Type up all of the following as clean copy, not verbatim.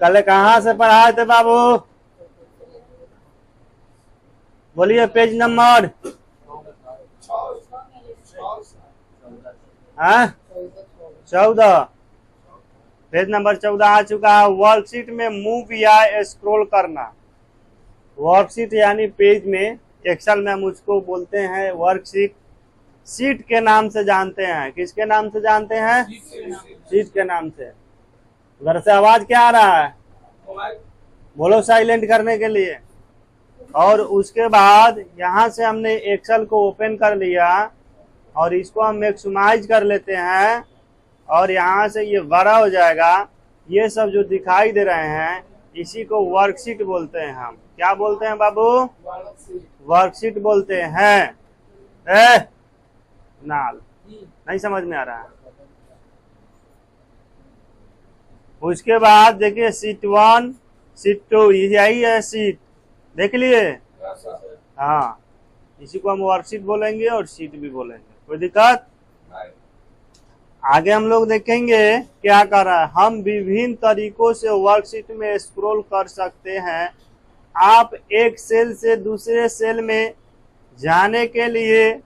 कल कहाँ से पढ़ाए थे बाबू? बोलिए पेज नंबर। हाँ 14, पेज नंबर 14 आ चुका है। वर्कशीट में मूव या स्क्रॉल करना। वर्कशीट यानी पेज में, एक्सेल में हम उसको बोलते हैं वर्कशीट। सीट के नाम से जानते हैं। किसके नाम से जानते हैं? सीट के नाम से। घर से आवाज क्या आ रहा है? बोलो साइलेंट करने के लिए। और उसके बाद यहाँ से हमने एक्सेल को ओपन कर लिया और इसको हम मैक्सिमाइज कर लेते हैं और यहाँ से ये बड़ा हो जाएगा। ये सब जो दिखाई दे रहे हैं इसी को वर्कशीट बोलते हैं। हम क्या बोलते हैं बाबू? वर्कशीट बोलते हैं। नाल नहीं समझ में आ रहा है। उसके बाद देखिए सीट 1, सीट 2, यही है सीट। देख लिए? हाँ, इसी को हम वर्कशीट बोलेंगे और सीट भी बोलेंगे। कोई दिक्कत? आगे हम लोग देखेंगे क्या कर रहा है। हम विभिन्न तरीकों से वर्कशीट में स्क्रॉल कर सकते हैं। आप एक सेल से दूसरे सेल में जाने के लिए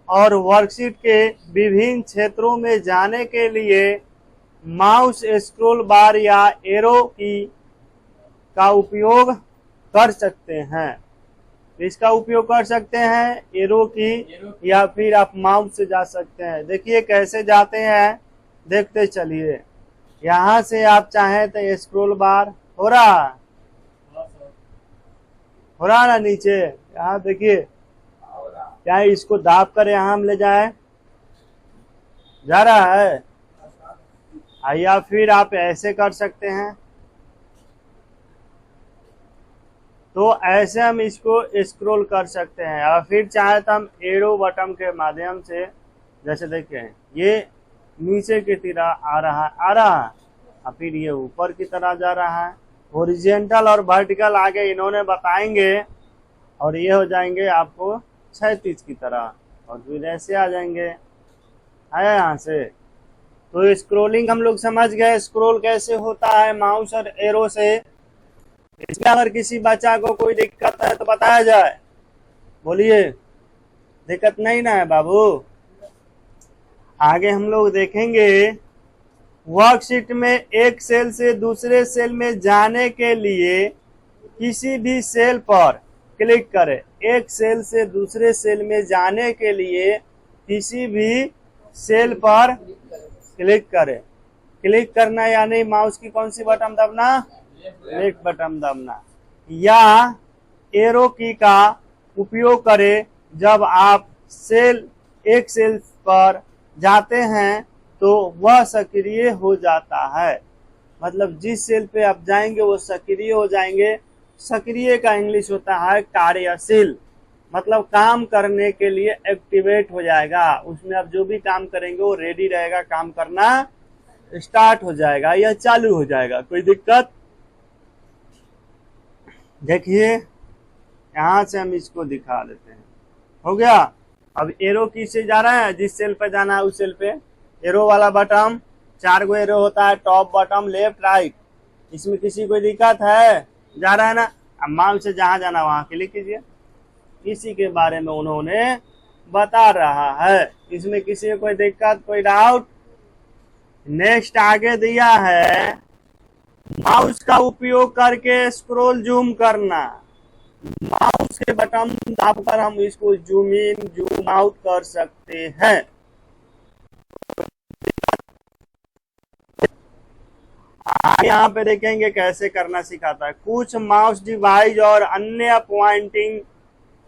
और वर्कशीट के विभिन्न क्षेत्रों में जाने के लिए माउस स्क्रॉल बार या एरो की का उपयोग कर सकते हैं। इसका उपयोग कर सकते हैं एरो की, या फिर आप माउस से जा सकते हैं। देखिए कैसे जाते हैं, देखते चलिए। यहाँ से आप चाहें तो स्क्रॉल बार हो रहा ना नीचे, यहाँ देखिए। क्या इसको दाब कर यहाँ हम ले जाए? जा रहा है। या फिर आप ऐसे कर सकते हैं। तो ऐसे हम इसको स्क्रॉल कर सकते हैं। और फिर चाहे तो हम एरो बटन के माध्यम से, जैसे देखें ये नीचे की तरह आ रहा है और फिर ये ऊपर की तरह जा रहा है। हॉरिजॉन्टल और वर्टिकल आगे इन्होंने बताएंगे और ये हो जाएंगे आपको क्षैतिज की तरह, और फिर ऐसे आ जाएंगे है यहाँ से। तो स्क्रॉलिंग हम लोग समझ गए, स्क्रॉल कैसे होता है माउस और एरो से। इसमें अगर किसी बच्चा को कोई दिक्कत है तो बताया जाए। बोलिए, दिक्कत नहीं ना है बाबू? आगे हम लोग देखेंगे वर्कशीट में एक सेल से दूसरे सेल में जाने के लिए किसी भी सेल पर क्लिक करें। एक सेल से दूसरे सेल में जाने के लिए किसी भी सेल पर क्लिक करें। क्लिक करना यानी माउस की कौन सी बटन दबना? लेफ्ट बटन दबना। या एरो की का उपयोग करें जब आप एक सेल पर जाते हैं तो वह सक्रिय हो जाता है। मतलब जिस सेल पे आप जाएंगे वो सक्रिय हो जाएंगे। सक्रिय का इंग्लिश होता है कार्यशील, मतलब काम करने के लिए एक्टिवेट हो जाएगा। उसमें आप जो भी काम करेंगे वो रेडी रहेगा, काम करना स्टार्ट हो जाएगा या चालू हो जाएगा। कोई दिक्कत? देखिए यहाँ से हम इसको दिखा देते हैं। हो गया। अब एरो किससे जा रहा है? जिस सेल पे जाना है उस सेल पे एरो वाला बटन। 4 गो एरो होता है, टॉप बटन लेफ्ट राइट। इसमें किसी कोई दिक्कत है? जा रहा है ना? अब माउस से जहां जाना वहां क्लिक कीजिए। इसी के बारे में उन्होंने बता रहा है। इसमें किसी को कोई दिक्कत, कोई डाउट? नेक्स्ट आगे दिया है माउस का उपयोग करके स्क्रॉल जूम करना। माउस के बटन दबाकर हम इसको जूम इन जूम आउट कर सकते हैं। यहाँ पे देखेंगे कैसे करना सिखाता है। कुछ माउस डिवाइस और अन्य पॉइंटिंग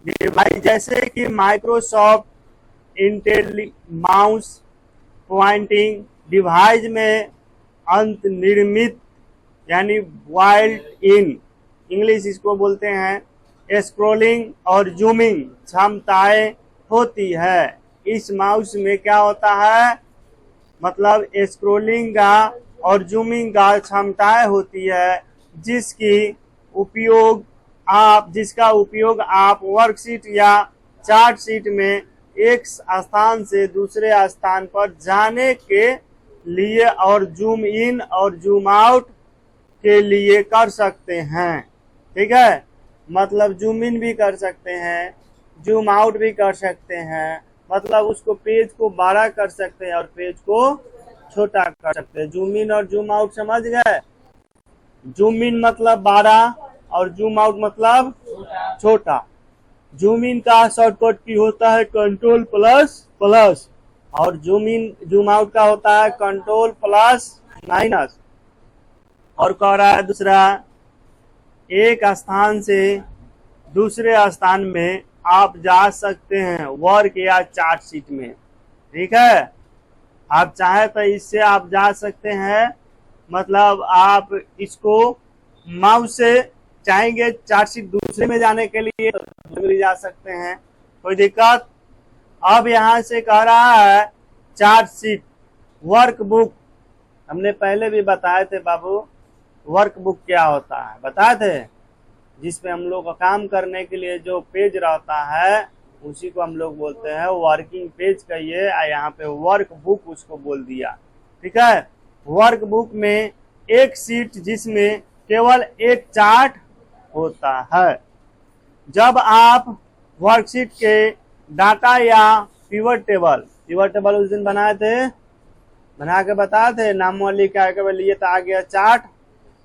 डिवाइस जैसे कि Microsoft Intel mouse pointing device में अंतर्निर्मित यानी वाइल्ड इन इंग्लिश इसको बोलते हैं स्क्रॉलिंग और जूमिंग क्षमताएं होती है। इस माउस में क्या होता है? मतलब स्क्रॉलिंग का और जूमिंग का क्षमताएं होती है, जिसका उपयोग आप वर्कशीट या चार्ट शीट में एक स्थान से दूसरे स्थान पर जाने के लिए और जूम इन और जूम आउट के लिए कर सकते हैं। ठीक है, मतलब जूम इन भी कर सकते हैं, जूम आउट भी कर सकते हैं, मतलब उसको पेज को बड़ा कर सकते हैं और पेज को छोटा कर सकते हैं। जूम इन और जूम आउट समझ गए? जूम इन मतलब बड़ा और जूम आउट मतलब छोटा। जूम इन का शॉर्टकट की होता है कंट्रोल प्लस प्लस, और जूम इन जूम आउट का होता है कंट्रोल प्लस माइनस। और कह रहा है दूसरा, एक स्थान से दूसरे स्थान में आप जा सकते हैं वर्क या चार्ट शीट में। ठीक है, आप चाहे तो इससे आप जा सकते हैं, मतलब आप इसको माउस से चाहेंगे चार्ट शीट दूसरे में जाने के लिए तो दूसरे में जा सकते हैं, कोई दिक्कत। अब यहाँ से कह रहा है चार्ट शीट वर्कबुक, हमने पहले भी बताए थे बाबू वर्कबुक क्या होता है, बताए थे, जिसमें हम लोग का काम करने के लिए जो पेज रहता है उसी को हम लोग बोलते हैं वर्किंग पेज कहिए, यहाँ पे वर्क बुक उसको बोल दिया। ठीक है, वर्क बुक में एक शीट जिसमें केवल एक चार्ट होता है। जब आप वर्कशीट के डाटा या पिवट टेबल उस दिन बनाए थे, बना के बताए थे, नाम लिखा के लिए तो आ गया चार्ट।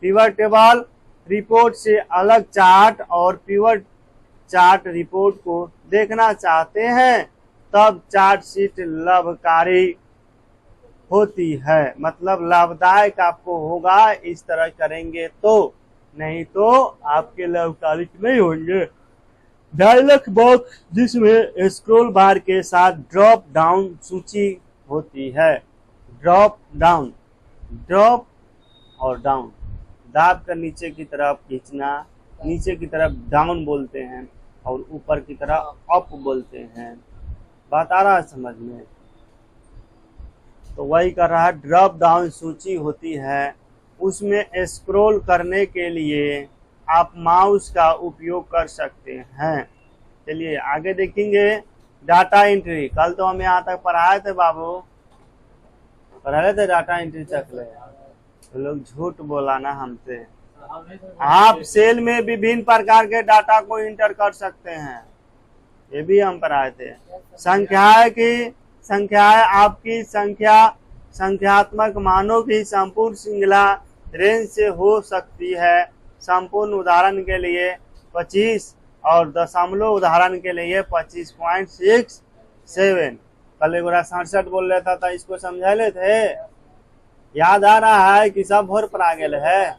पिवट टेबल रिपोर्ट से अलग चार्ट और पिवट चार्ट रिपोर्ट को देखना चाहते हैं तब चार्ट शीट लाभकारी होती है, मतलब लाभदायक आपको होगा इस तरह करेंगे तो, नहीं तो आपके लाभकारी नहीं होंगे। डायलॉग बॉक्स जिसमें स्क्रॉल बार के साथ ड्रॉप डाउन सूची होती है। ड्रॉप डाउन, ड्रॉप और डाउन, दाब कर नीचे की तरफ खींचना, नीचे की तरफ डाउन बोलते हैं और ऊपर की तरफ अप बोलते हैं। बात आ रहा है समझ में? तो वही कर रहा है, ड्रॉप डाउन सूची होती है, उसमें स्क्रॉल करने के लिए आप माउस का उपयोग कर सकते हैं। चलिए आगे देखेंगे डाटा एंट्री। कल तो हम यहाँ तक पढ़ाए थे बाबू, पढ़ाए थे डाटा एंट्री तक ले, तो लोग झूठ बोला ना हमसे। आप सेल में विभिन्न प्रकार के डाटा को इंटर कर सकते हैं, ये भी हम पढ़ाए थे। संख्याएं आपकी संख्यात्मक मानों की संपूर्ण श्रृंखला रेंज से हो सकती है। संपूर्ण उदाहरण के लिए 25 और दशमलव उदाहरण के लिए 25.67। कल एक बार 67 बोल रहा था, इसको समझा ले थे, याद आ रहा है कि सब भोर पर आ गए है।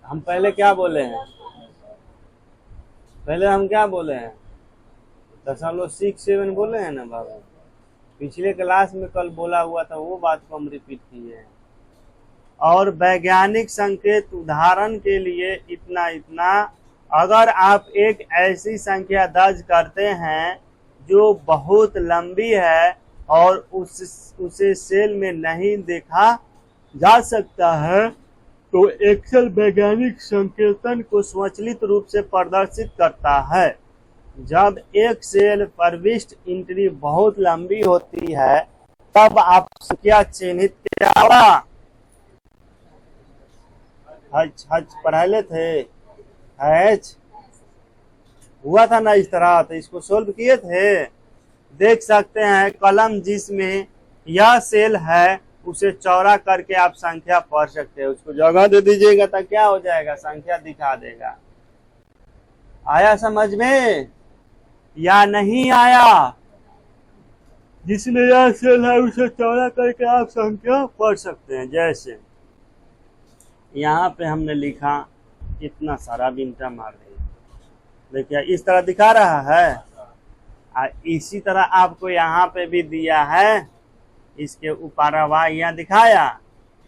हम पहले क्या बोले हैं, पहले हम क्या बोले हैं, 0.67 बोले हैं ना बाबू, पिछले क्लास में कल बोला हुआ था, वो बात को हम रिपीट किए हैं। और वैज्ञानिक संकेत उदाहरण के लिए इतना, अगर आप एक ऐसी संख्या दर्ज करते हैं जो बहुत लंबी है और उसे सेल में नहीं देखा जा सकता है तो एक्सेल वैज्ञानिक संकेतन को स्वचालित रूप से प्रदर्शित करता है। जब एक सेल प्रविष्ट एंट्री बहुत लंबी होती है तब आप संख्या चिन्हित क्या होगा, हज पढ़ाए थे, हज हुआ था ना इस तरह, तो इसको सोल्व किए थे। देख सकते हैं कलम जिसमें यह सेल है उसे चौड़ा करके आप संख्या पढ़ सकते हैं, उसको जगह दे दीजिएगा तो क्या हो जाएगा, संख्या दिखा देगा। आया समझ में या नहीं आया? जिसमें यह सेल है उसे चौड़ा करके आप संख्या पढ़ सकते हैं। जैसे यहाँ पे हमने लिखा इतना सारा बिंटा मार रही, देखिए इस तरह दिखा रहा है। इसी तरह आपको यहाँ पे भी दिया है, इसके ऊपर यहाँ दिखाया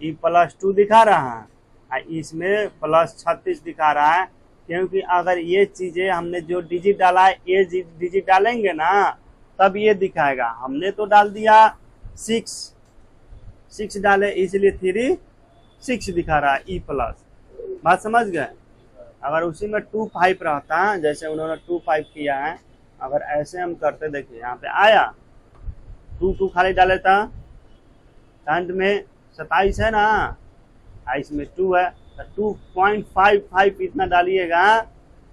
E+2 दिखा रहा है, इसमें +36 दिखा रहा है, क्योंकि अगर ये चीजें हमने जो डिजिट डाला है ये डिजिट डालेंगे ना तब ये दिखाएगा। हमने तो डाल दिया 6 डाले, इसलिए 6 दिखा रहा है E+। बात समझ गए? अगर उसी में 25 रहता, जैसे उन्होंने 25 किया है, अगर ऐसे हम करते, देखिए यहाँ पे आया 2 खाली डाले था, अंत में 27 है ना, इसमें 2 है तो 2.55 इतना डालिएगा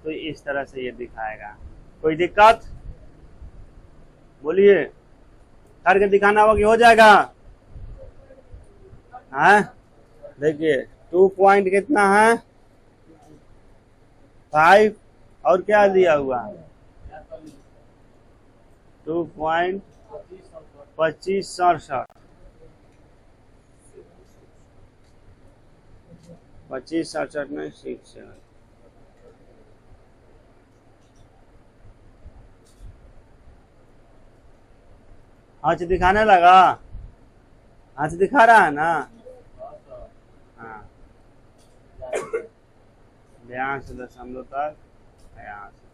तो इस तरह से ये दिखाएगा। कोई दिक्कत? बोलिए, करके दिखाना होगा कि हो जाएगा? हाँ देखिए 2 पॉइंट कितना है 5 और क्या दिया हुआ 2.2567 2567 में 6 आज दिखाने लगा। आज दिखा रहा है ना। हाँ 82 तक यहाँ से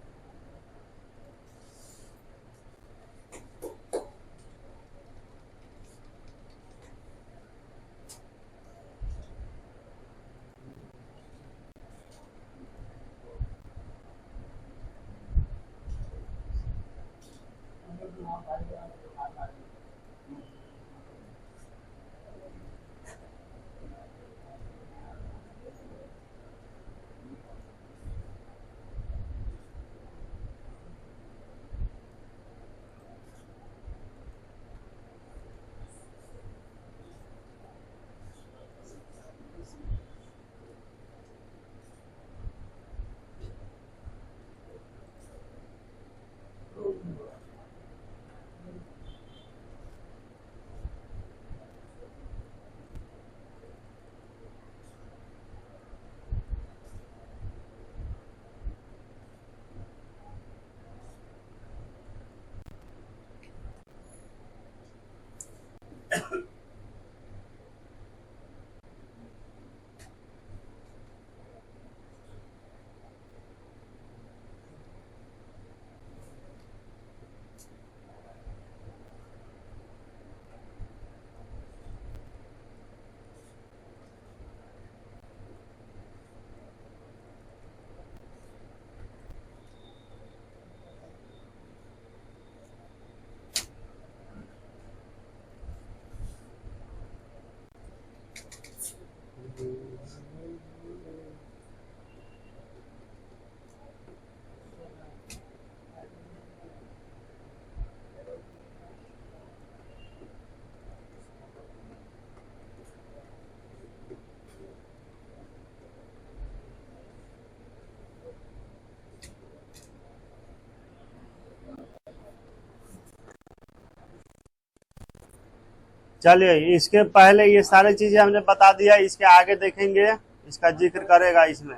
चलिए इसके पहले ये सारी चीजें हमने बता दिया। इसके आगे देखेंगे, इसका जिक्र करेगा। इसमें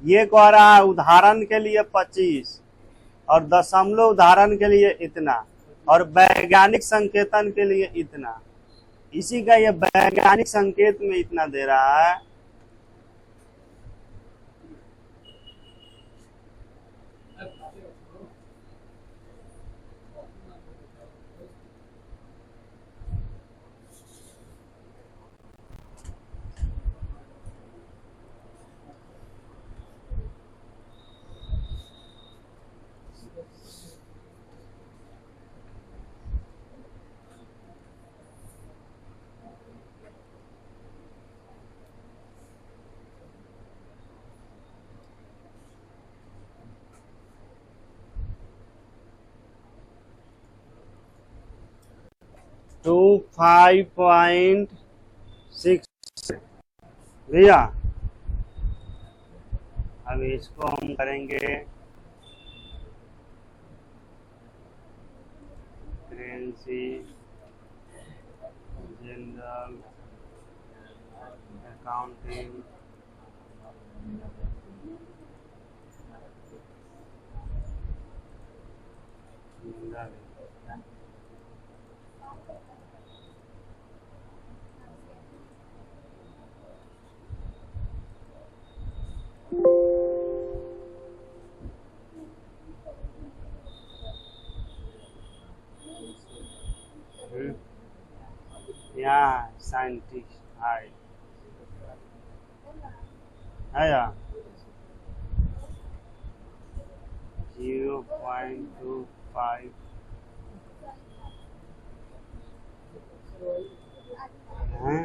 ये कह रहा है उदाहरण के लिए 25 और दशमलव उदाहरण के लिए इतना और वैज्ञानिक संकेतन के लिए इतना। इसी का ये वैज्ञानिक संकेत में इतना दे रहा है। टू 5.6 भैया। अब इसको हम करेंगे करेंसी जनरल अकाउंटिंग यहाँ साइंटिस्ट है या 0.25 है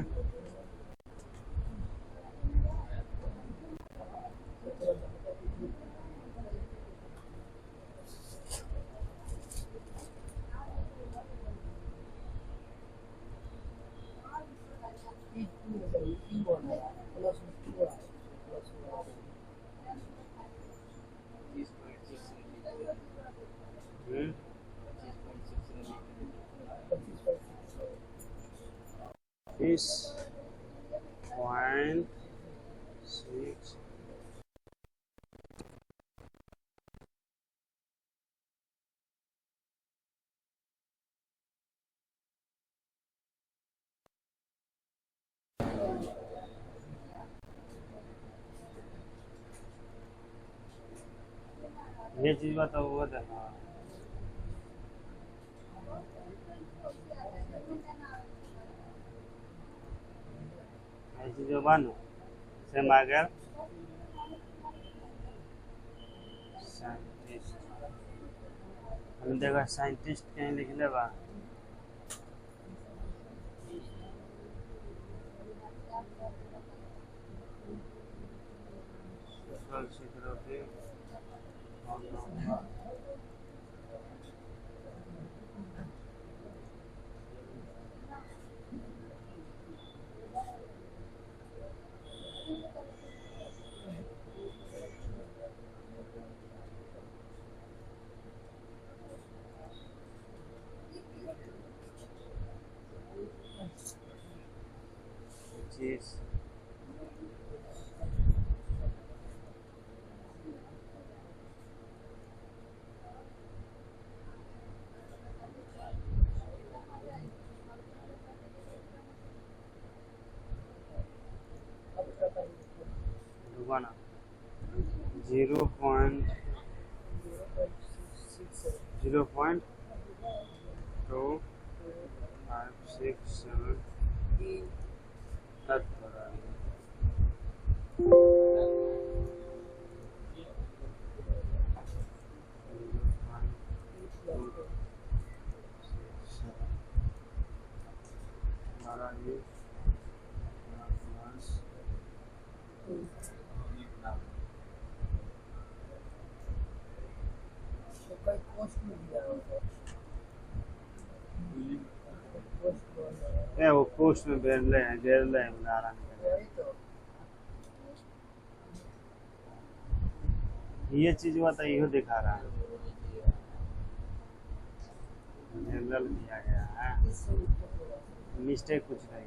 6 ये चीज बताओ वो देखा ऐसी जो बानो सेम आ गया साइंटिस्ट हम देखा साइंटिस्ट कहीं लिख ले बा सोशल सिक्योरिटी चीज दुबाना 0.0567 तक हमारा ये वो कोस्ट में बेरले हैं गेरले हैं बना रहा ये चीज हुआ था इहो दिखा रहा है जनरल दिया गया है मिस्टेक कुछ नहीं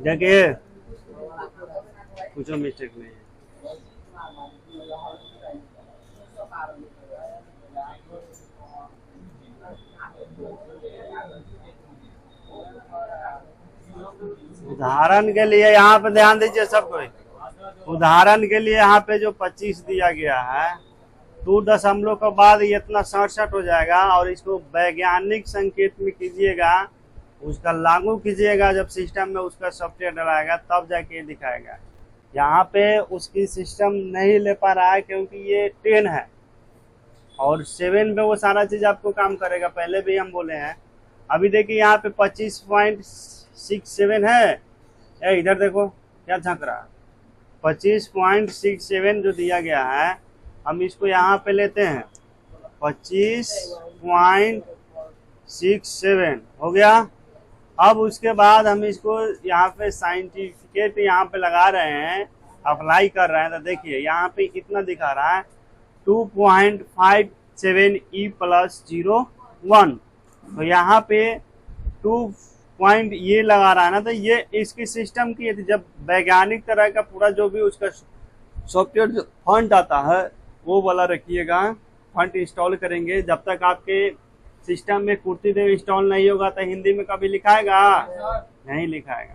देखिए कुछ मिस्टेक नहीं है उदाहरण के लिए यहाँ पे ध्यान दीजिए सब कोई। उदाहरण के लिए यहाँ पे जो 25 दिया गया है, 2 दशमलव के बाद ये इतना 67 हो जाएगा, और इसको वैज्ञानिक संकेत में कीजिएगा, उसका लागू कीजिएगा, जब सिस्टम में उसका सॉफ्टवेयर डलाएगा तब जाके दिखाएगा। यहाँ पे उसकी सिस्टम नहीं ले पा रहा है क्योंकि ये 10 है और 7 पे वो सारा चीज आपको काम करेगा, पहले भी हम बोले हैं। अभी देखिए यहाँ पे 25.67 है, इधर देखो क्या झांक रहा है, 25.67 जो दिया गया है, हम इसको यहाँ पे लेते हैं 25.67 हो गया। अब उसके बाद हम इसको यहाँ पे साइंटिफिकेट यहाँ पे लगा रहे हैं, अप्लाई कर रहे हैं, तो देखिए यहाँ पे कितना दिखा रहा है 2.57 E+01, तो यहाँ पे 2 पॉइंट ये लगा रहा है ना, तो ये इसकी सिस्टम की जब वैज्ञानिक तरह का पूरा जो भी उसका सॉफ्टवेयर जो फंड आता है वो वाला रखिएगा, फंड इंस्टॉल करेंगे। जब तक आपके सिस्टम में कुर्ती देव इंस्टॉल नहीं होगा तो हिंदी में कभी लिखाएगा नहीं लिखाएगा।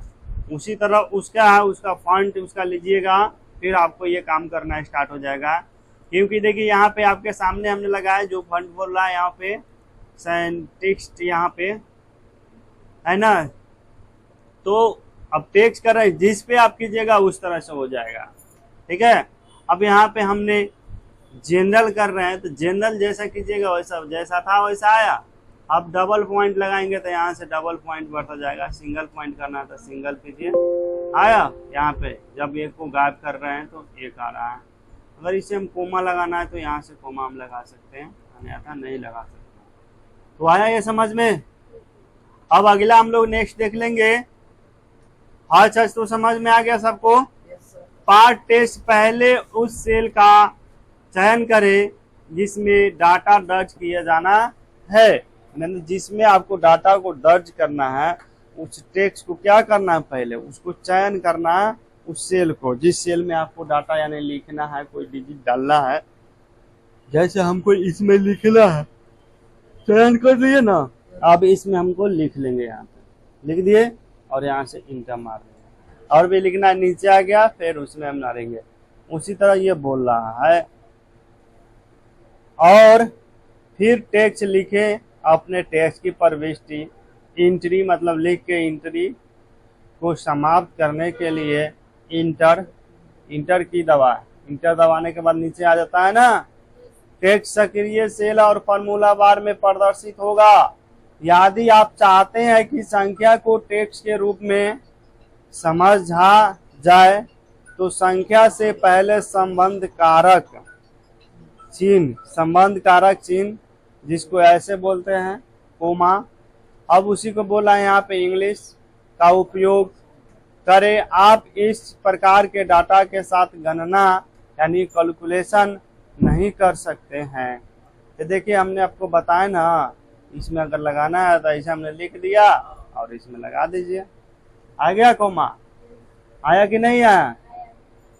उसी तरह उसका है, उसका फंड उसका लीजिएगा, फिर आपको ये काम करना स्टार्ट हो जाएगा। क्योंकि देखिए यहाँ पे आपके सामने हमने लगाया जो फंड बोल रहा है, यहाँ पे टेक्स्ट यहाँ पे है ना, तो अब टेक्स्ट कर रहे हैं, जिस पे आप कीजिएगा उस तरह से हो जाएगा। ठीक है, अब यहाँ पे हमने जनरल कर रहे हैं, तो जनरल जैसा कीजिएगा वैसा, जैसा था वैसा आया। अब डबल पॉइंट लगाएंगे तो यहाँ से डबल पॉइंट बढ़ता जाएगा, सिंगल पॉइंट करना है तो सिंगल कीजिए, आया। यहाँ पे जब एक को गायब कर रहे हैं तो एक आ रहा है। अगर इसे हम कोमा लगाना है तो यहाँ से कोमा हम लगा सकते हैं, अन्यथा नहीं लगा सकते। तो आया ये समझ में। अब अगला हम लोग नेक्स्ट देख लेंगे। अच्छा, तो समझ में आ गया सबको। पार्ट टेस्ट, पहले उस सेल का चयन करें जिसमें डाटा दर्ज किया जाना है, जिसमें आपको डाटा को दर्ज करना है, उस टेक्स्ट को क्या करना है, पहले उसको चयन करना है, उस सेल को जिस सेल में आपको डाटा यानी लिखना है, कोई डिजिट डालना है। जैसे हमको इसमें लिखना है, चयन कर लिए ना, अब इसमें हमको लिख लेंगे, यहाँ पे लिख दिए और यहाँ से इंटर मार देंगे, और भी लिखना नीचे आ गया, फिर उसमें हम डालेंगे। उसी तरह ये बोल रहा है। और फिर टेक्स्ट लिखे, अपने टेक्स्ट की प्रविष्टि इंट्री मतलब लिख के इंट्री को समाप्त करने के लिए इंटर की दबा, इंटर दबाने के बाद नीचे आ जाता है ना, टेक्स्ट सक्रिय सेल और फॉर्मूला बार में प्रदर्शित होगा। यदि आप चाहते हैं कि संख्या को टेक्स्ट के रूप में समझा जाए तो संख्या से पहले संबंध कारक चिन्ह, जिसको ऐसे बोलते हैं कोमा, अब उसी को बोला है यहाँ पे इंग्लिश का उपयोग करें। आप इस प्रकार के डाटा के साथ गणना यानी कैलकुलेशन नहीं कर सकते हैं। तो देखिए हमने आपको बताया ना, इसमें अगर लगाना है तो ऐसे हमने लिख दिया और इसमें लगा दीजिए, आ गया कोमा, आया कि नहीं आया।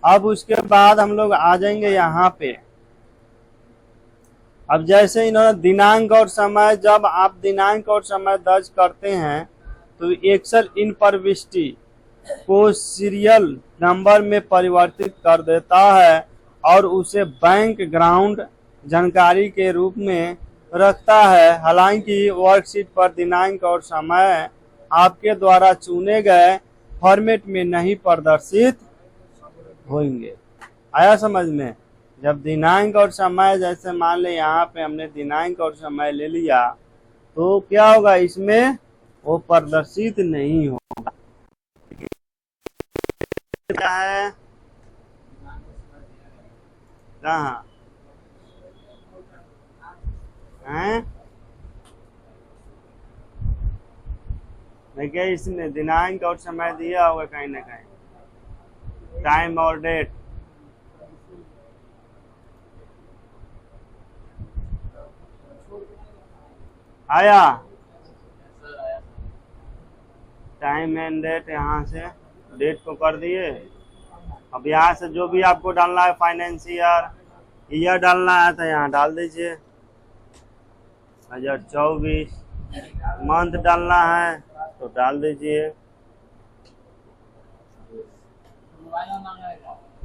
अब उसके बाद हम लोग आ जाएंगे यहाँ पे। अब जैसे इन्होंने दिनांक और समय, जब आप दिनांक और समय दर्ज करते हैं तो एक्सेल इन प्रविष्टि को सीरियल नंबर में परिवर्तित कर देता है और उसे बैकग्राउंड जानकारी के रूप में रखता है। हालांकि वर्कशीट पर दिनांक और समय आपके द्वारा चुने गए फॉर्मेट में नहीं प्रदर्शित होंगे। आया समझ में। जब दिनांक और समय, जैसे मान ले यहाँ पे हमने दिनांक और समय ले लिया, तो क्या होगा, इसमें वो प्रदर्शित नहीं होगा। क्या है, कहाँ हैं, देखिए इसमें दिनांक और समय दिया होगा कहीं ना कहीं, टाइम और डेट। आया टाइम एंड डेट, यहाँ से डेट को कर दिए। अब यहाँ से जो भी आपको डालना है, फाइनेंशियल ईयर डालना है तो यहाँ डाल दीजिए 2024, मंथ डालना है तो डाल दीजिए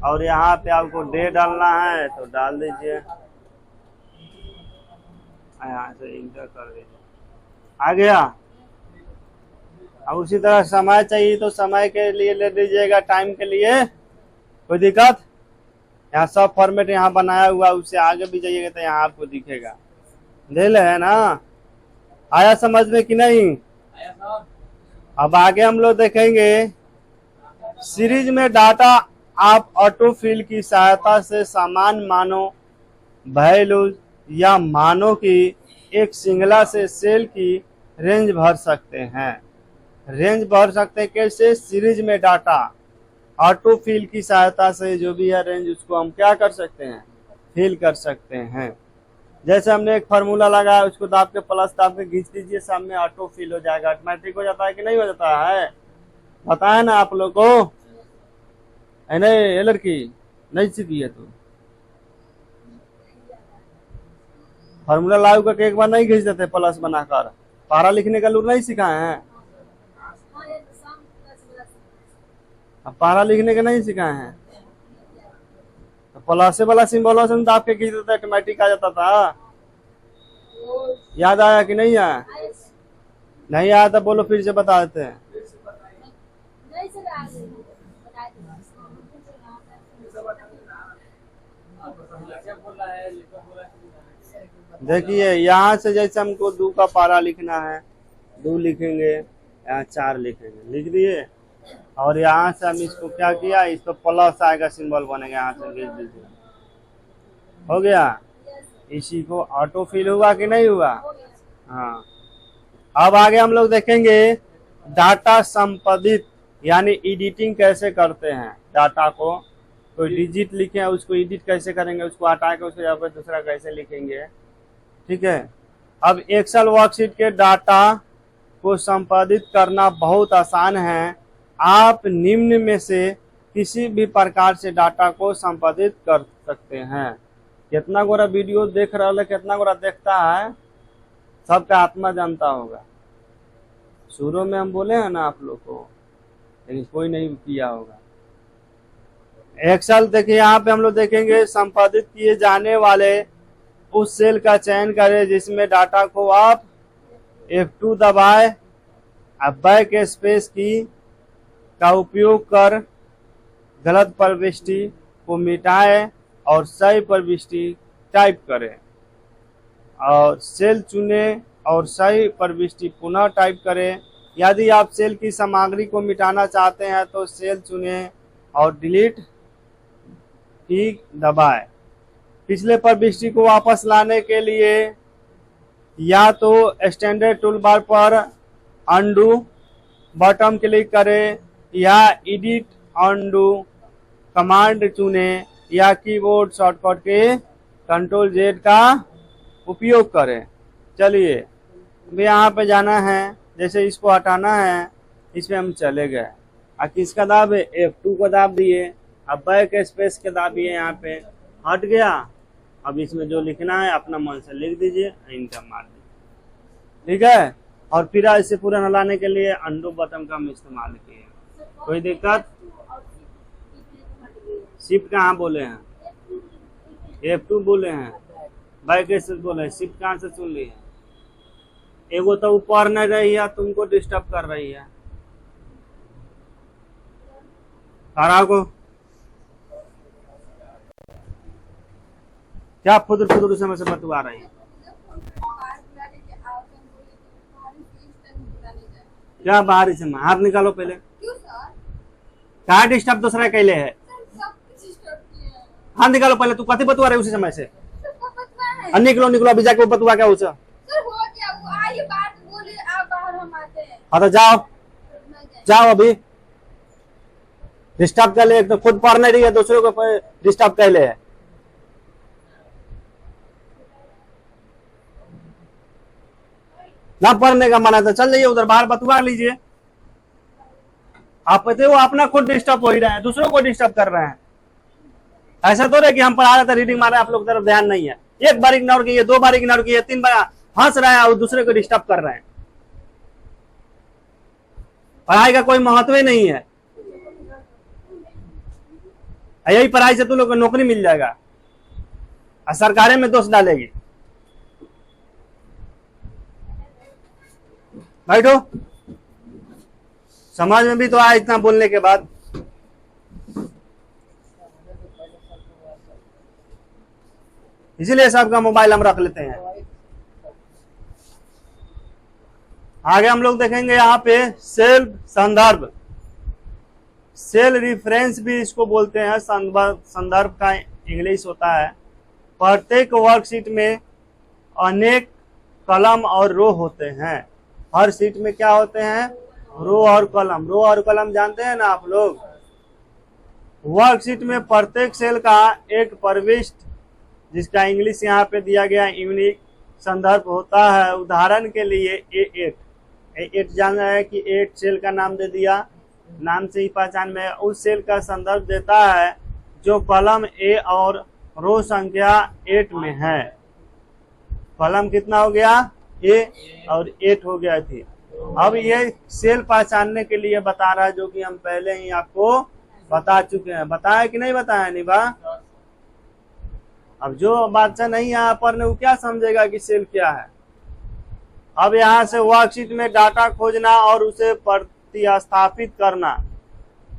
और यहाँ पे आपको डे डालना है तो डाल दीजिए, यहाँ से इंटर कर दीजिए, आ गया। अब उसी तरह समय चाहिए तो समय के लिए ले लीजिएगा, टाइम के लिए कोई दिक्कत। यहाँ सब फॉर्मेट यहाँ बनाया हुआ, उससे आगे भी जाइएगा तो यहाँ आपको दिखेगा। ले ले है ना, आया समझ में कि नहीं। अब आगे हम लोग देखेंगे सीरीज में डाटा आप ऑटोफिल की सहायता से समान मानों, वैल्यूज या मानों की एक श्रृंखला से सेल की रेंज भर सकते हैं। रेंज भर सकते हैं कैसे? सीरीज में डाटा ऑटोफिल की सहायता से जो भी है रेंज, उसको हम क्या कर सकते हैं? फिल कर सकते हैं। जैसे हमने एक फार्मूला लगाया, उसको दाब के प्लस दाब के खींच दीजिए, सामने ऑटो फिल हो जाएगा। ऑटोमेटिक हो जाता है कि नहीं हो जाता है? बताया ना आप लोग को, है नहीं? ये लड़की नहीं सीखी है तो फार्मूला लागू करके एक बार नहीं खींच देते प्लस बनाकर? पारा लिखने का लूर नहीं सिखाए हैं? अब पारा लिखने का नहीं सिखाए हैं तो प्लस वाला सिंबल से दाब के खींच देते, ऑटोमेटिक आ जाता था। याद आया कि नहीं आया? नहीं आया तो बोलो, फिर से बता देते हैं। देखिए यहाँ से जैसे हमको 2 का पारा लिखना है, 2 लिखेंगे, यहाँ 4 लिखेंगे, लिख दिए। और यहाँ से हम इसको क्या किया, इस पर प्लस आएगा, सिंबल बनेगा, यहाँ से लिख दीजिए, हो गया। इसी को ऑटो फिल हुआ कि नहीं हुआ? हाँ। अब आगे हम लोग देखेंगे डाटा संपादित यानी एडिटिंग कैसे करते हैं। डाटा को कोई डिजिट लिखे हैं, उसको एडिट कैसे करेंगे, उसको हटा के उसको यहाँ पर दूसरा कैसे लिखेंगे, ठीक है। अब एक्सेल वर्कशीट के डाटा को संपादित करना बहुत आसान है। आप निम्न में से किसी भी प्रकार से डाटा को संपादित कर सकते हैं। कितना गोरा वीडियो देख रहा है, कितना गोरा देखता है, सबका आत्मा जानता होगा। शुरू में हम बोले हैं ना आप लोग को, लेकिन कोई नहीं किया होगा। एक्सेल देखिए, यहाँ पे हम लोग देखेंगे संपादित किए जाने वाले उस सेल का चयन करें जिसमें डाटा को आप F2 दबाए, अब बैक स्पेस की का उपयोग कर गलत प्रविष्टि को मिटाए और सही प्रविष्टि टाइप करें, और सेल चुने और सही प्रविष्टि पुनः टाइप करें। यदि आप सेल की सामग्री को मिटाना चाहते हैं तो सेल चुने और डिलीट की दबाएं। पिछले प्रविष्टि को वापस लाने के लिए या तो स्टैंडर्ड टूल बार पर अनडू बटन क्लिक करें या एडिट अनडू कमांड चुने या कीबोर्ड शॉर्टकट के कंट्रोल Z का उपयोग करें। चलिए अब यहाँ पे जाना है, जैसे इसको हटाना है, इसमें हम चले गए। अब किसका दाब है? F2 को दाब दिए, अब बैक स्पेस के दाबिए, यहाँ पे हट गया। अब इसमें जो लिखना है अपना मन से लिख दीजिए, इंटर मार दीजिए, ठीक है। और फिर इसे पूरा लाने के लिए अनडू बटन का हम इस्तेमाल किए। कोई दिक्कत? शिफ्ट कहाँ बोले हैं? F2 बोले हैं, बैक स्पेस बोले हैं, शिफ्ट कहाँ से सुन ली है? एगो तो ऊपर नहीं रही है, तुमको डिस्टर्ब कर रही है। तारा को क्या फुदर फुदर समय से बतवा रही है? क्या बाहरी से हाथ निकालो पहले। क्या डिस्टर्ब दूसरा कैले है? हाथ निकालो पहले। तू कथी बतवा रही उसी समय से? निकलो निकलो, अभी जाके बतवा क्या उसे। हाँ तो जाओ जाओ, अभी डिस्टर्ब कर ले। एक तो खुद पढ़ नहीं रही है, दूसरों को डिस्टर्ब कर ले है। ना पढ़ने का मना तो चल जाइए उधर बाहर बतवा लीजिए। आप पता है वो अपना खुद डिस्टर्ब हो ही रहे हैं, दूसरों को डिस्टर्ब कर रहे हैं। ऐसा तो रहे कि हम पढ़ा रहे थे, रीडिंग मारे, आप लोग तरफ ध्यान नहीं है। एक बार इग्नोर किए, 2 बार इग्नोर किए, 3 बार हंस रहे हैं और दूसरे को डिस्टर्ब कर रहे हैं। पढ़ाई का कोई महत्व ही नहीं है। यही पढ़ाई से तुम लोग को नौकरी मिल जाएगा और सरकारें में दोष डालेगी। बैठो, समाज में भी तो आया इतना बोलने के बाद। इसीलिए सबका मोबाइल हम रख लेते हैं। आगे हम लोग देखेंगे यहाँ पे सेल्फ संदर्भ, सेल रिफरेंस भी इसको बोलते हैं। संदर्भ का इंग्लिश होता है। प्रत्येक वर्कशीट में अनेक कलम और रो होते हैं। हर सीट में क्या होते हैं? रो और कलम। रो और कलम जानते हैं ना आप लोग। वर्कशीट में प्रत्येक सेल का एक प्रविष्ट, जिसका इंग्लिश यहाँ पे दिया गया यूनिक संदर्भ होता है। उदाहरण के लिए A8 जान रहा है कि 8 सेल का नाम दे दिया, नाम से ही पहचान में उस सेल का संदर्भ देता है जो कॉलम ए और रो संख्या 8 में है। कॉलम कितना हो गया? ए और 8 हो गया थी। अब ये सेल पहचानने के लिए बता रहा है, जो कि हम पहले ही आपको बता चुके हैं। बताया कि नहीं बताया निभा? अब जो बादशाह नहीं यहाँ पर वो क्या समझेगा कि सेल क्या है। अब यहाँ से वर्कशीट में डाटा खोजना और उसे प्रतिस्थापित करना।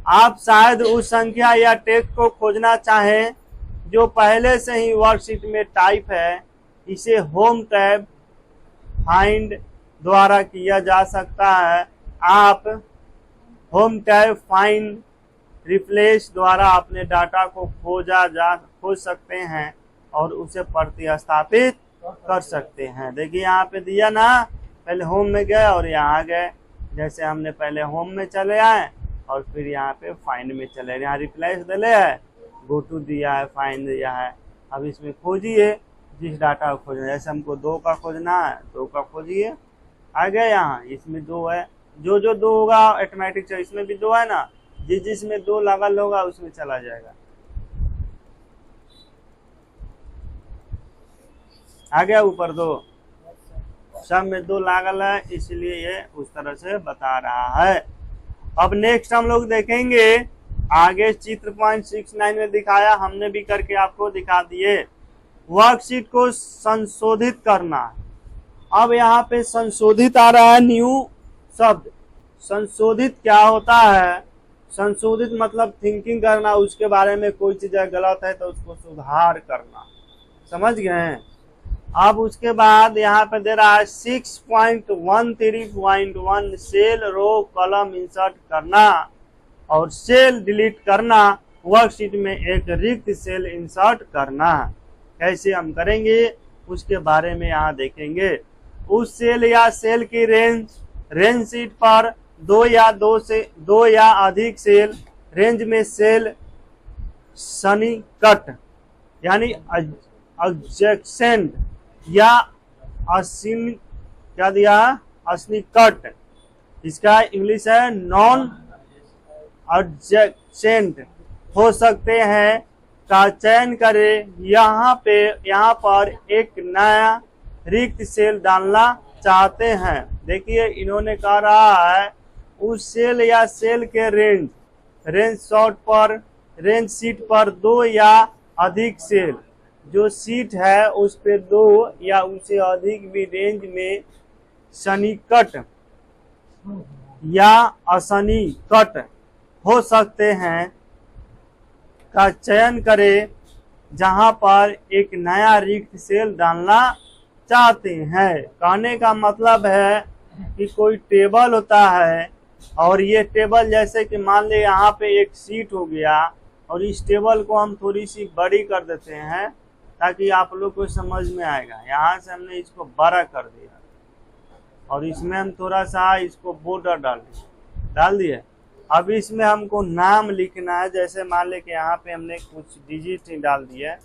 आप शायद उस संख्या या टेक्स्ट को खोजना चाहें जो पहले से ही वर्कशीट में टाइप है। इसे होम टैब फाइंड द्वारा किया जा सकता है। आप होम टैब फाइंड रिप्लेस द्वारा अपने डाटा को खोज सकते हैं और उसे प्रतिस्थापित कर सकते हैं। देखिए यहाँ पे दिया ना, पहले होम में गए और यहाँ गए। जैसे हमने पहले होम में चले आए और फिर यहाँ पे फाइंड में चले, यहाँ रिप्लेस दिले है, गो टू दिया है, फाइंड दिया है। अब इसमें खोजिए जिस डाटा को खोजना। जैसे हमको 2 का खोजना है, 2 का खोजिए, आ गया यहाँ। इसमें 2 है, जो 2 होगा ऑटोमेटिक चल। इसमें भी 2 है ना, जिसमें 2 लागल होगा उसमें चला जाएगा। आ गया ऊपर 2, सब में 2 लागल है, इसलिए ये उस तरह से बता रहा है। अब नेक्स्ट हम लोग देखेंगे आगे चित्र 0.69 में दिखाया, हमने भी करके आपको दिखा दिए। वर्कशीट को संशोधित करना। अब यहाँ पे संशोधित आ रहा है, न्यू शब्द। संशोधित क्या होता है? संशोधित मतलब थिंकिंग करना, उसके बारे में कोई चीज गलत है तो उसको सुधार करना। समझ गए? अब उसके बाद यहाँ पे दे रहा है 6.13.1 सेल रो कॉलम इंसर्ट करना और सेल डिलीट करना। वर्कशीट में एक रिक्त सेल इंसर्ट करना। कैसे हम करेंगे उसके बारे में यहाँ देखेंगे। उस सेल या सेल की रेंज शीट पर 2 या अधिक सेल रेंज में सेल सन्निकट यानी एडजेसेंट या क्या दिया? असनिकट। इसका इंग्लिश है नॉन एडजेसेंट हो सकते हैं का चयन करें। यहाँ पर एक नया रिक्त सेल डालना चाहते हैं। देखिए इन्होंने कहा रहा है उस सेल या सेल के रेंज शीट पर 2 या अधिक सेल, जो सीट है उस पे 2 या उससे अधिक भी रेंज में सन्निकट या असन्निकट हो सकते हैं का चयन करें, जहां पर एक नया रिक्त सेल डालना चाहते हैं। कहने का मतलब है कि कोई टेबल होता है और ये टेबल जैसे कि मान ले यहाँ पे एक सीट हो गया और इस टेबल को हम थोड़ी सी बड़ी कर देते हैं ताकि आप लोग को समझ में आएगा। यहाँ से हमने इसको बड़ा कर दिया और इसमें हम थोड़ा सा इसको बॉर्डर डाल दिए। अब इसमें हमको नाम लिखना है। जैसे मान ले कि यहाँ पे हमने कुछ डिजिट डाल दिया।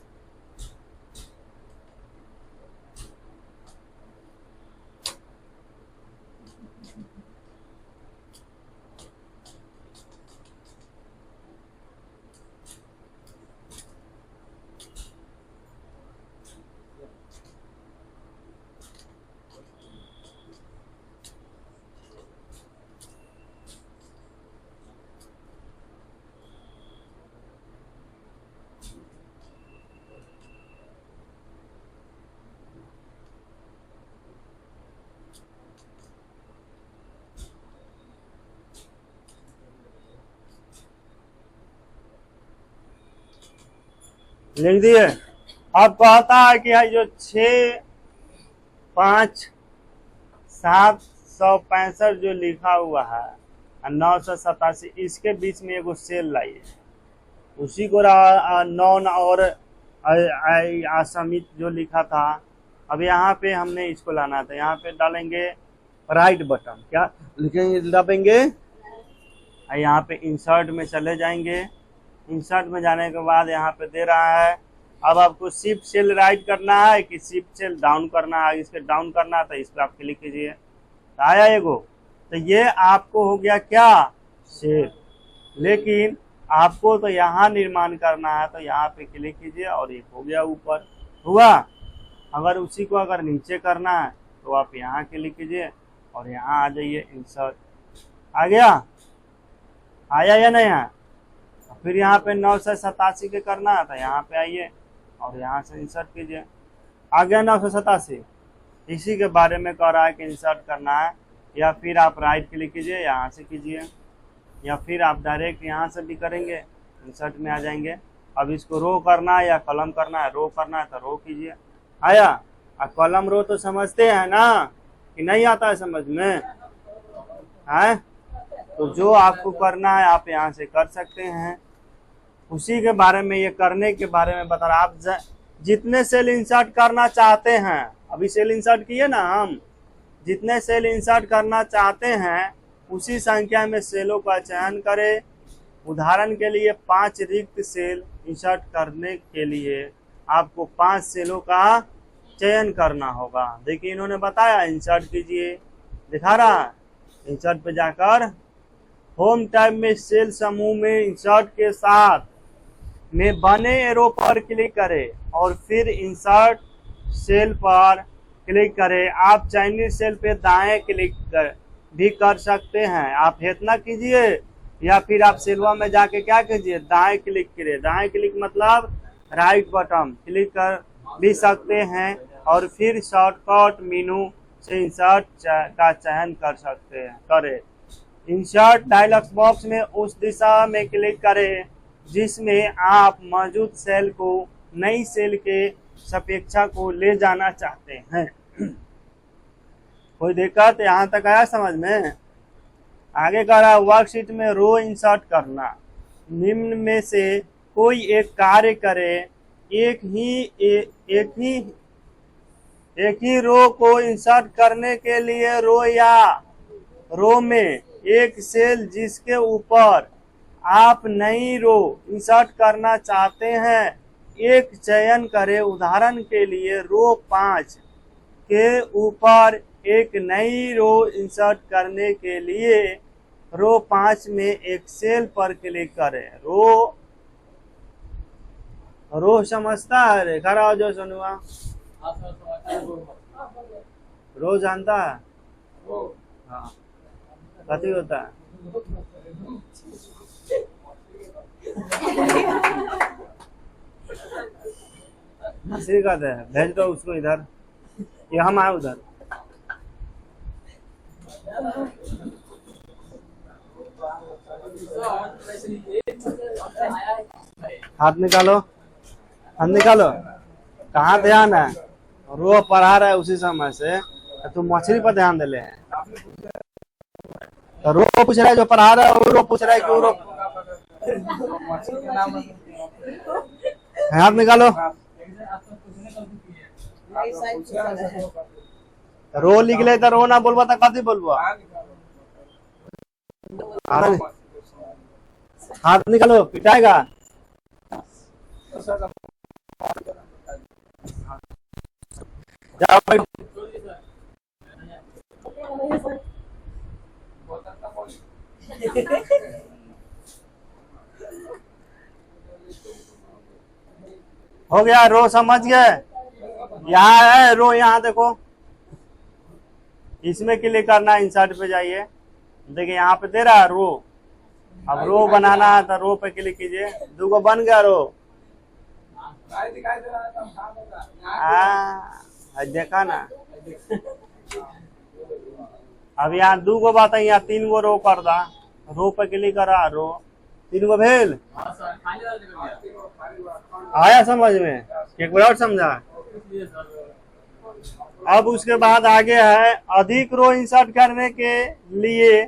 लिख दिए। अब कहता है कि जो 6,5,765 जो लिखा हुआ है 987 इसके बीच में एगो सेल लाइए, उसी को नॉन और असमित जो लिखा था। अब यहाँ पे हमने इसको लाना था, यहाँ पे डालेंगे राइट बटन, क्या लिखेंगे, दबेंगे, यहाँ पे इंसर्ट में चले जाएंगे। इंसर्ट में जाने के बाद यहाँ पे दे रहा है, अब आपको शिफ्ट सेल राइट करना है कि शिफ्ट सेल डाउन करना है। इसके डाउन करना है तो इस पर आप क्लिक कीजिए, तो आया एगो, तो ये आपको हो गया क्या, सेल। लेकिन आपको तो यहाँ निर्माण करना है, तो यहाँ पे क्लिक कीजिए और एक हो गया ऊपर, हुआ। अगर उसी को अगर नीचे करना है तो आप यहाँ क्लिक कीजिए और यहाँ आ जाइए, इंसर्ट, आ गया, आया या नहीं आया। फिर यहाँ पे 987 के करना है तो यहाँ पे आइए और यहाँ से इंसर्ट कीजिए, आ गया 987। इसी के बारे में कह रहा है कि इंसर्ट करना है, या फिर आप राइट क्लिक कीजिए, यहाँ से कीजिए, या फिर आप डायरेक्ट यहाँ से भी करेंगे, इंसर्ट में आ जाएंगे। अब इसको रो करना है या कलम करना है, रो करना है तो रो कीजिए, आया। अब कलम रो तो समझते हैं ना कि नहीं आता है समझ में, है? तो जो आपको करना है आप यहाँ से कर सकते हैं। उसी के बारे में, ये करने के बारे में बता रहा। आप जितने सेल इंसर्ट करना चाहते हैं, अभी सेल इंसर्ट किए ना हम, जितने सेल इंसर्ट करना चाहते हैं उसी संख्या में सेलों का चयन करें। उदाहरण के लिए 5 रिक्त सेल इंसर्ट करने के लिए आपको 5 सेलों का चयन करना होगा। देखिए इन्होंने बताया, इंसर्ट कीजिए, दिखा रहा है, इंसर्ट पे जाकर होम टैब में सेल समूह में इंसर्ट के साथ में बने एरो पर क्लिक करें और फिर इंसर्ट सेल पर क्लिक करें। आप चयनित सेल पे दाएं क्लिक भी कर सकते हैं। आप इतना कीजिए या फिर आप सेलवा में जाके क्या कीजिए, दाएं क्लिक करिए। दाएं क्लिक मतलब राइट बटन क्लिक कर भी सकते हैं और फिर शॉर्टकट मेनू से इंसर्ट का चयन कर सकते हैं। करें इंसर्ट डायलॉग बॉक्स में उस दिशा में क्लिक करें जिसमें आप मौजूद सेल को नई सेल के सापेक्षा को ले जाना चाहते हैं। कोई दिक्कत यहाँ तक आया समझ में? आगे कह रहा है वर्कशीट में रो इंसर्ट करना। निम्न में से कोई एक कार्य करें। एक ही रो को इंसर्ट करने के लिए रो या रो में एक सेल जिसके ऊपर आप नई रो इंसर्ट करना चाहते हैं एक चयन करें। उदाहरण के लिए रो 5 के ऊपर एक नई रो इंसर्ट करने के लिए रो 5 में एक सेल पर क्लिक करें। रो समझता है रे, खड़ा जो सुनुआ, रो जानता है? हाँ, कथी होता है? हंसी कहते हैं, भेज दो उसको इधर, ये हम आए उधर। हाथ निकालो, हाथ निकालो। कहाँ ध्यान है? रो पढ़ा रहा है उसी समय से, तुम मछली पर ध्यान दे ले हैं। तो रो पूछ रहा है जो पढ़ा रहा है, रो पूछ रहा है क्यों रो। हाथ निकालो। रो लिख ले तो रो ना बोलबा तो कथी बोलबा? हाथ निकालो, पिटाएगा। हो गया, रो समझ गए? यहाँ है रो, यहाँ देखो, इसमें क्लिक करना, इंसर्ट पे जाइए, देखिए यहाँ पे दे रहा है रो। अब रो बनाना है तो रो पे क्लिक कीजिए, दूगो बन गया रो। देखा ना, अब यहाँ 2 गो बात है, यहाँ 3 गो रो कर दा। रो पे क्लिक करा, रो तीन गो भेल आया समझ में, एक बार और समझा। अब उसके बाद आगे है अधिक रो इंसर्ट करने के लिए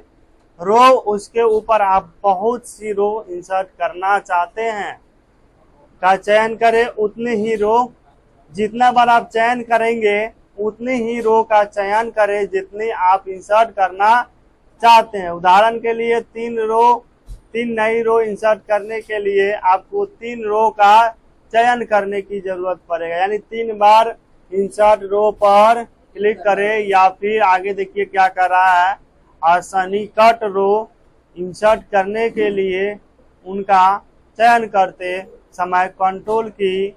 रो उसके ऊपर आप बहुत सी रो इंसर्ट करना चाहते हैं का चयन करें। उतनी ही रो, जितना बार आप चयन करेंगे उतनी ही रो का चयन करें जितनी आप इंसर्ट करना चाहते हैं। उदाहरण के लिए तीन नई रो इंसर्ट करने के लिए आपको 3 रो का चयन करने की जरूरत पड़ेगा, यानी 3 बार इंसर्ट रो पर क्लिक करें। या फिर आगे देखिए क्या कर रहा है, असनिकट रो इंसर्ट करने के लिए उनका चयन करते समय कंट्रोल की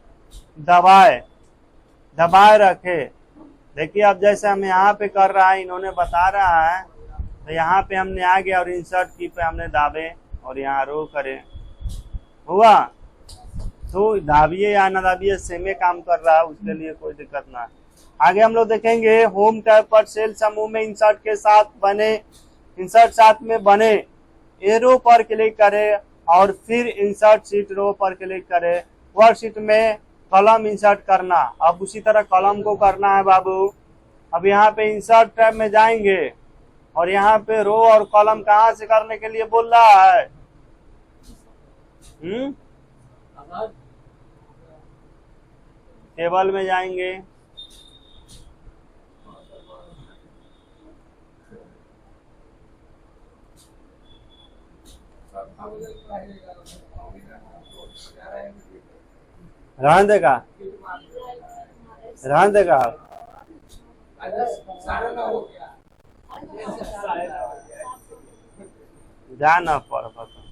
दबाए रखे। देखिए अब जैसे हम यहाँ पे कर रहा है, इन्होंने बता रहा है, तो यहाँ पे हमने आ गया और इंसर्ट की पे हमने दाबे और यहाँ रो करें, हुआ। तो दाबिए या ना दाबिए सेम काम कर रहा है, उसके लिए कोई दिक्कत ना है। आगे हम लोग देखेंगे होम टैब पर सेल समूह में इंसर्ट साथ में बने एरो पर क्लिक करें और फिर इंसर्ट शीट रो पर क्लिक करें। वर्कशीट में कॉलम इंसर्ट करना, अब उसी तरह कॉलम को करना है बाबू। अब यहाँ पे इंसर्ट टैब में जाएंगे और यहाँ पे रो और कॉलम कहाँ से करने के लिए बोल रहा है, टेबल में जाएंगे, रहने देगा जाना पड़